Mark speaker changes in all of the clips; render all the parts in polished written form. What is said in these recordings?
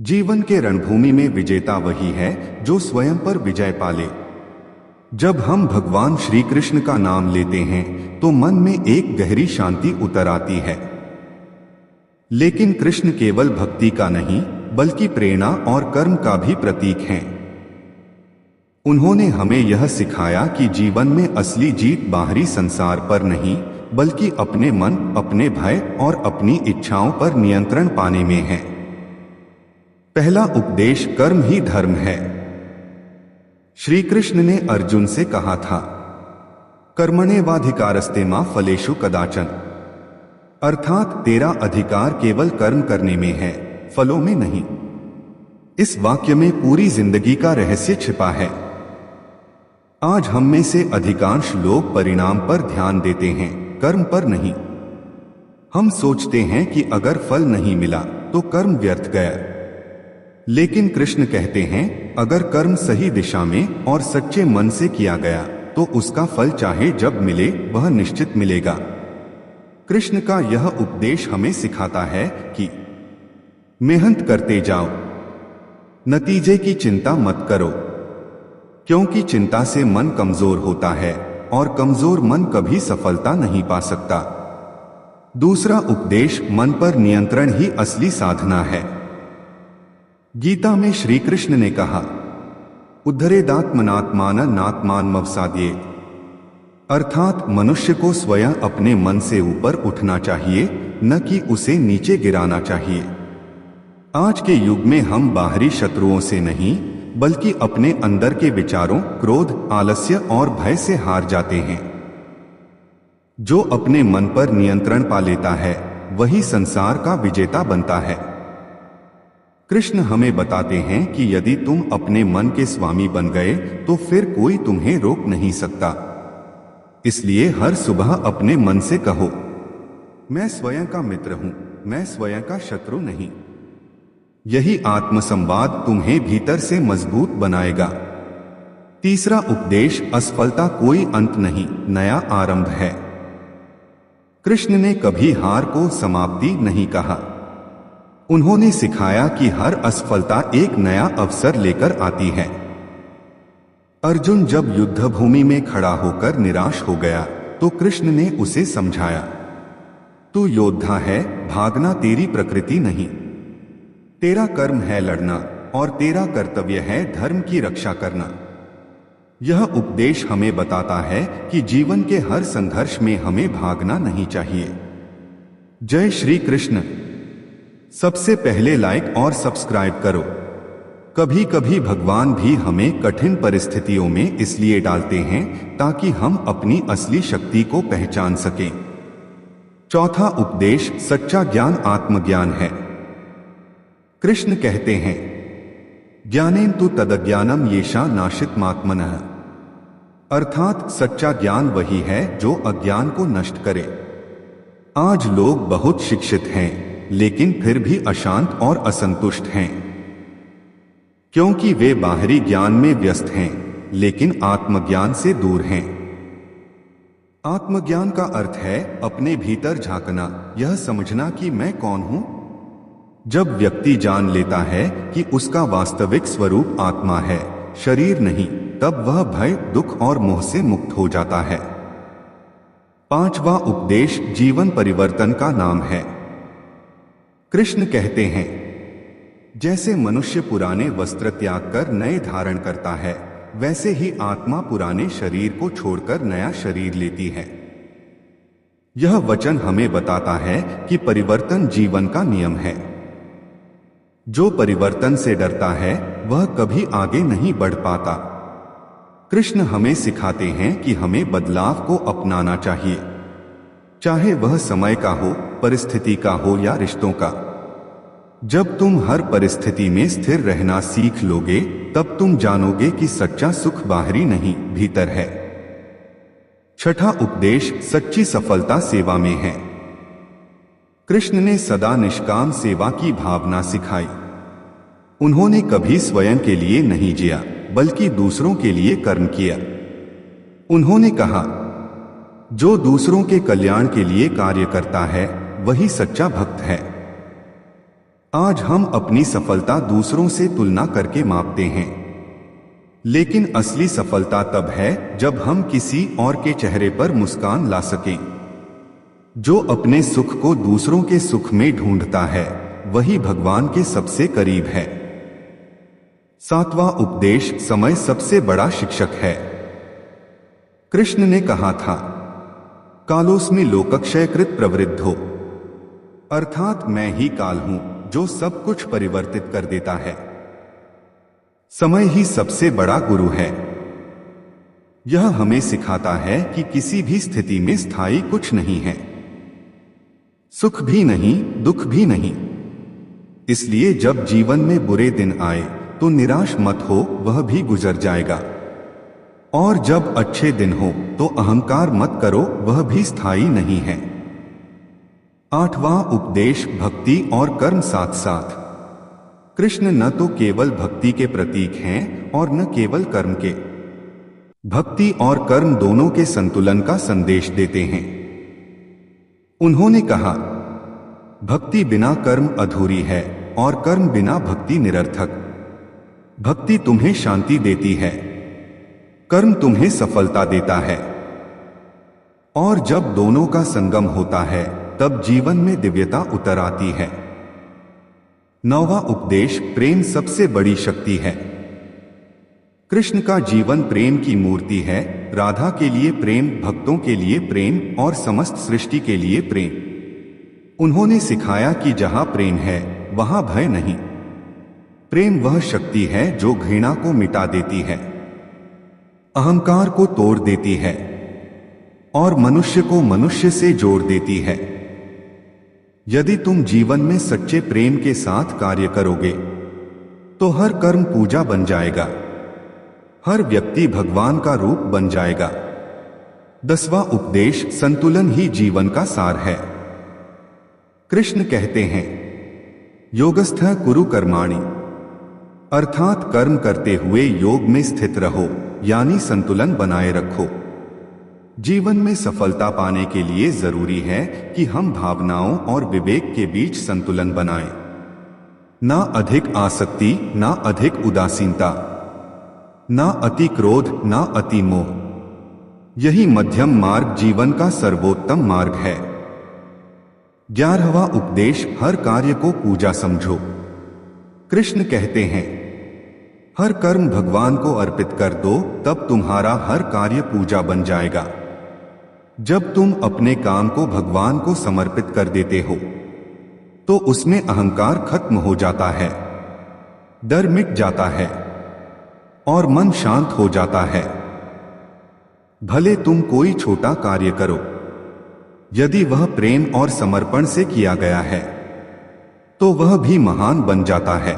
Speaker 1: जीवन के रणभूमि में विजेता वही है जो स्वयं पर विजय पाले। जब हम भगवान श्री कृष्ण का नाम लेते हैं तो मन में एक गहरी शांति उतर आती है। लेकिन कृष्ण केवल भक्ति का नहीं बल्कि प्रेरणा और कर्म का भी प्रतीक हैं। उन्होंने हमें यह सिखाया कि जीवन में असली जीत बाहरी संसार पर नहीं बल्कि अपने मन, अपने भय और अपनी इच्छाओं पर नियंत्रण पाने में है। पहला उपदेश कर्म ही धर्म है। श्री कृष्ण ने अर्जुन से कहा था, कर्मण्येवाधिकारस्ते मा फलेषु कदाचन, अर्थात तेरा अधिकार केवल कर्म करने में है, फलों में नहीं। इस वाक्य में पूरी जिंदगी का रहस्य छिपा है। आज हम में से अधिकांश लोग परिणाम पर ध्यान देते हैं, कर्म पर नहीं। हम सोचते हैं कि अगर फल नहीं मिला तो कर्म व्यर्थ गया। लेकिन कृष्ण कहते हैं, अगर कर्म सही दिशा में और सच्चे मन से किया गया तो उसका फल चाहे जब मिले वह निश्चित मिलेगा। कृष्ण का यह उपदेश हमें सिखाता है कि मेहनत करते जाओ, नतीजे की चिंता मत करो, क्योंकि चिंता से मन कमजोर होता है और कमजोर मन कभी सफलता नहीं पा सकता। दूसरा उपदेश, मन पर नियंत्रण ही असली साधना है। गीता में श्री कृष्ण ने कहा, उद्धरेदात्मनात्माननात्मानमवसाद्येत, अर्थात मनुष्य को स्वयं अपने मन से ऊपर उठना चाहिए, न कि उसे नीचे गिराना चाहिए। आज के युग में हम बाहरी शत्रुओं से नहीं बल्कि अपने अंदर के विचारों, क्रोध, आलस्य और भय से हार जाते हैं। जो अपने मन पर नियंत्रण पा लेता है वही संसार का विजेता बनता है। कृष्ण हमें बताते हैं कि यदि तुम अपने मन के स्वामी बन गए तो फिर कोई तुम्हें रोक नहीं सकता। इसलिए हर सुबह अपने मन से कहो, मैं स्वयं का मित्र हूं, मैं स्वयं का शत्रु नहीं। यही आत्मसंवाद तुम्हें भीतर से मजबूत बनाएगा। तीसरा उपदेश, असफलता कोई अंत नहीं, नया आरंभ है। कृष्ण ने कभी हार को समाप्ति नहीं कहा। उन्होंने सिखाया कि हर असफलता एक नया अवसर लेकर आती है। अर्जुन जब युद्ध भूमि में खड़ा होकर निराश हो गया तो कृष्ण ने उसे समझाया, तू योद्धा है, भागना तेरी प्रकृति नहीं। तेरा कर्म है लड़ना और तेरा कर्तव्य है धर्म की रक्षा करना। यह उपदेश हमें बताता है कि जीवन के हर संघर्ष में हमें भागना नहीं चाहिए। जय श्री कृष्ण। सबसे पहले लाइक और सब्सक्राइब करो। कभी कभी भगवान भी हमें कठिन परिस्थितियों में इसलिए डालते हैं ताकि हम अपनी असली शक्ति को पहचान सकें। चौथा उपदेश, सच्चा ज्ञान आत्मज्ञान है। कृष्ण कहते हैं, ज्ञानेन तु तदज्ञानम येषा नाशितमात्मनः, अर्थात सच्चा ज्ञान वही है जो अज्ञान को नष्ट करे। आज लोग बहुत शिक्षित हैं लेकिन फिर भी अशांत और असंतुष्ट हैं, क्योंकि वे बाहरी ज्ञान में व्यस्त हैं लेकिन आत्मज्ञान से दूर हैं। आत्मज्ञान का अर्थ है अपने भीतर झांकना, यह समझना कि मैं कौन हूं। जब व्यक्ति जान लेता है कि उसका वास्तविक स्वरूप आत्मा है, शरीर नहीं, तब वह भय, दुख और मोह से मुक्त हो जाता है। पांचवा उपदेश, जीवन परिवर्तन का नाम है। कृष्ण कहते हैं, जैसे मनुष्य पुराने वस्त्र त्याग कर नए धारण करता है, वैसे ही आत्मा पुराने शरीर को छोड़कर नया शरीर लेती है। यह वचन हमें बताता है कि परिवर्तन जीवन का नियम है। जो परिवर्तन से डरता है वह कभी आगे नहीं बढ़ पाता। कृष्ण हमें सिखाते हैं कि हमें बदलाव को अपनाना चाहिए, चाहे वह समय का हो, परिस्थिति का हो या रिश्तों का। जब तुम हर परिस्थिति में स्थिर रहना सीख लोगे तब तुम जानोगे कि सच्चा सुख बाहरी नहीं, भीतर है। छठा उपदेश, सच्ची सफलता सेवा में है। कृष्ण ने सदा निष्काम सेवा की भावना सिखाई। उन्होंने कभी स्वयं के लिए नहीं जिया बल्कि दूसरों के लिए कर्म किया। उन्होंने कहा, जो दूसरों के कल्याण के लिए कार्य करता है वही सच्चा भक्त है। आज हम अपनी सफलता दूसरों से तुलना करके मापते हैं, लेकिन असली सफलता तब है जब हम किसी और के चेहरे पर मुस्कान ला सकें। जो अपने सुख को दूसरों के सुख में ढूंढता है वही भगवान के सबसे करीब है। 7वां उपदेश, समय सबसे बड़ा शिक्षक है। कृष्ण ने कहा था, कालोस्मि लोकक्षयकृत प्रवृद्धो, अर्थात मैं ही काल हूं जो सब कुछ परिवर्तित कर देता है। समय ही सबसे बड़ा गुरु है। यह हमें सिखाता है कि किसी भी स्थिति में स्थायी कुछ नहीं है, सुख भी नहीं, दुख भी नहीं। इसलिए जब जीवन में बुरे दिन आए तो निराश मत हो, वह भी गुजर जाएगा। और जब अच्छे दिन हो तो अहंकार मत करो, वह भी स्थायी नहीं है। 8वां उपदेश, भक्ति और कर्म साथ साथ। कृष्ण न तो केवल भक्ति के प्रतीक हैं और न केवल कर्म के। भक्ति और कर्म दोनों के संतुलन का संदेश देते हैं। उन्होंने कहा, भक्ति बिना कर्म अधूरी है और कर्म बिना भक्ति निरर्थक। भक्ति तुम्हें शांति देती है, कर्म तुम्हें सफलता देता है। और जब दोनों का संगम होता है तब जीवन में दिव्यता उतर आती है। 9वां उपदेश, प्रेम सबसे बड़ी शक्ति है। कृष्ण का जीवन प्रेम की मूर्ति है। राधा के लिए प्रेम, भक्तों के लिए प्रेम और समस्त सृष्टि के लिए प्रेम। उन्होंने सिखाया कि जहां प्रेम है वहां भय नहीं। प्रेम वह शक्ति है जो घृणा को मिटा देती है, अहंकार को तोड़ देती है और मनुष्य को मनुष्य से जोड़ देती है। यदि तुम जीवन में सच्चे प्रेम के साथ कार्य करोगे तो हर कर्म पूजा बन जाएगा, हर व्यक्ति भगवान का रूप बन जाएगा। 10वां उपदेश, संतुलन ही जीवन का सार है। कृष्ण कहते हैं, योगस्थः कुरु कर्माणि, अर्थात कर्म करते हुए योग में स्थित रहो, यानी संतुलन बनाए रखो। जीवन में सफलता पाने के लिए जरूरी है कि हम भावनाओं और विवेक के बीच संतुलन बनाएं। ना अधिक आसक्ति, ना अधिक उदासीनता, ना अति क्रोध, ना अति मोह। यही मध्यम मार्ग जीवन का सर्वोत्तम मार्ग है। 11वां उपदेश, हर कार्य को पूजा समझो। कृष्ण कहते हैं, हर कर्म भगवान को अर्पित कर दो, तब तुम्हारा हर कार्य पूजा बन जाएगा। जब तुम अपने काम को भगवान को समर्पित कर देते हो तो उसमें अहंकार खत्म हो जाता है, डर मिट जाता है और मन शांत हो जाता है। भले तुम कोई छोटा कार्य करो, यदि वह प्रेम और समर्पण से किया गया है तो वह भी महान बन जाता है।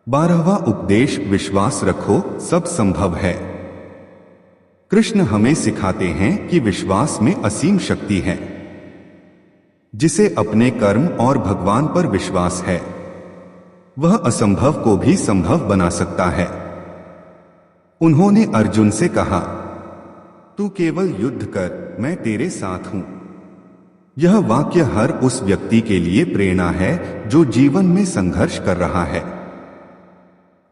Speaker 1: 12वां उपदेश, विश्वास रखो, सब संभव है। कृष्ण हमें सिखाते हैं कि विश्वास में असीम शक्ति है। जिसे अपने कर्म और भगवान पर विश्वास है वह असंभव को भी संभव बना सकता है। उन्होंने अर्जुन से कहा, तू केवल युद्ध कर, मैं तेरे साथ हूं। यह वाक्य हर उस व्यक्ति के लिए प्रेरणा है जो जीवन में संघर्ष कर रहा है।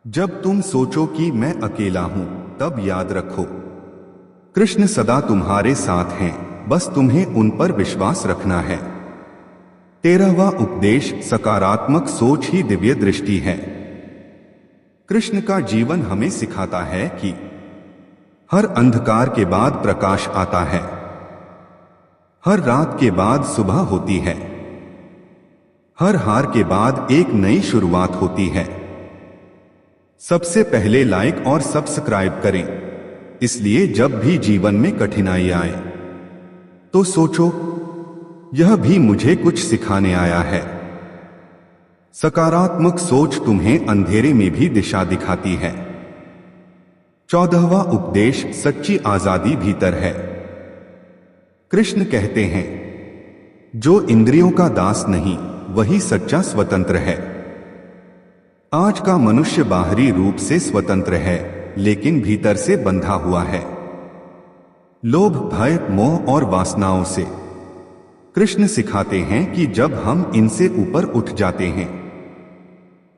Speaker 1: जब तुम सोचो कि मैं अकेला हूं, तब याद रखो कृष्ण सदा तुम्हारे साथ हैं, बस तुम्हें उन पर विश्वास रखना है। 13वां उपदेश, सकारात्मक सोच ही दिव्य दृष्टि है। कृष्ण का जीवन हमें सिखाता है कि हर अंधकार के बाद प्रकाश आता है, हर रात के बाद सुबह होती है, हर हार के बाद एक नई शुरुआत होती है। सबसे पहले लाइक और सब्सक्राइब करें, इसलिए जब भी जीवन में कठिनाई आए तो सोचो, यह भी मुझे कुछ सिखाने आया है। सकारात्मक सोच तुम्हें अंधेरे में भी दिशा दिखाती है। 14वां उपदेश, सच्ची आजादी भीतर है। कृष्ण कहते हैं, जो इंद्रियों का दास नहीं वही सच्चा स्वतंत्र है। आज का मनुष्य बाहरी रूप से स्वतंत्र है लेकिन भीतर से बंधा हुआ है, लोभ, भय, मोह और वासनाओं से। कृष्ण सिखाते हैं कि जब हम इनसे ऊपर उठ जाते हैं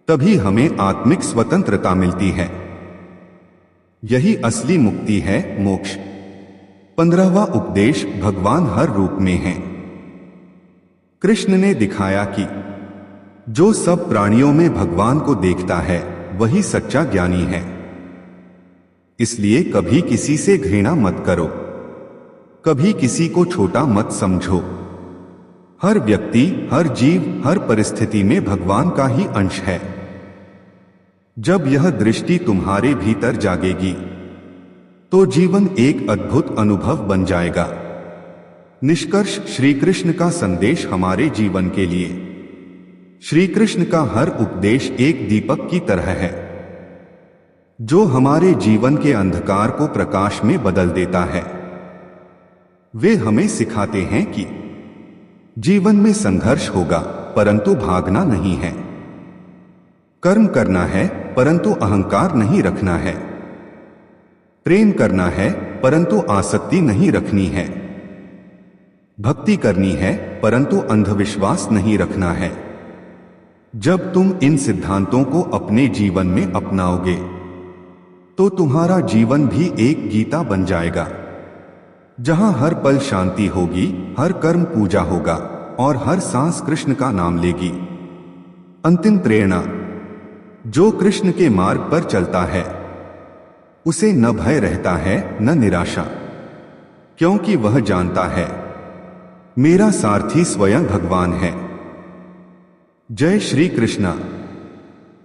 Speaker 1: तभी हमें आत्मिक स्वतंत्रता मिलती है। यही असली मुक्ति है, मोक्ष। 15वां उपदेश भगवान हर रूप में है। कृष्ण ने दिखाया कि जो सब प्राणियों में भगवान को देखता है वही सच्चा ज्ञानी है। इसलिए कभी किसी से घृणा मत करो, कभी किसी को छोटा मत समझो। हर व्यक्ति, हर जीव, हर परिस्थिति में भगवान का ही अंश है। जब यह दृष्टि तुम्हारे भीतर जागेगी तो जीवन एक अद्भुत अनुभव बन जाएगा। निष्कर्ष, श्री कृष्ण का संदेश हमारे जीवन के लिए। श्री कृष्ण का हर उपदेश एक दीपक की तरह है जो हमारे जीवन के अंधकार को प्रकाश में बदल देता है। वे हमें सिखाते हैं कि जीवन में संघर्ष होगा परंतु भागना नहीं है, कर्म करना है परंतु अहंकार नहीं रखना है, प्रेम करना है परंतु आसक्ति नहीं रखनी है, भक्ति करनी है परंतु अंधविश्वास नहीं रखना है। जब तुम इन सिद्धांतों को अपने जीवन में अपनाओगे तो तुम्हारा जीवन भी एक गीता बन जाएगा जहां हर पल शांति होगी, हर कर्म पूजा होगा और हर सांस कृष्ण का नाम लेगी। अंतिम प्रेरणा, जो कृष्ण के मार्ग पर चलता है उसे न भय रहता है न निराशा, क्योंकि वह जानता है मेरा सारथी स्वयं भगवान है। जय श्री कृष्णा।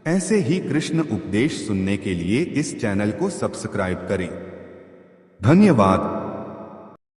Speaker 1: ऐसे ही कृष्ण उपदेश सुनने के लिए इस चैनल को सब्सक्राइब करें। धन्यवाद।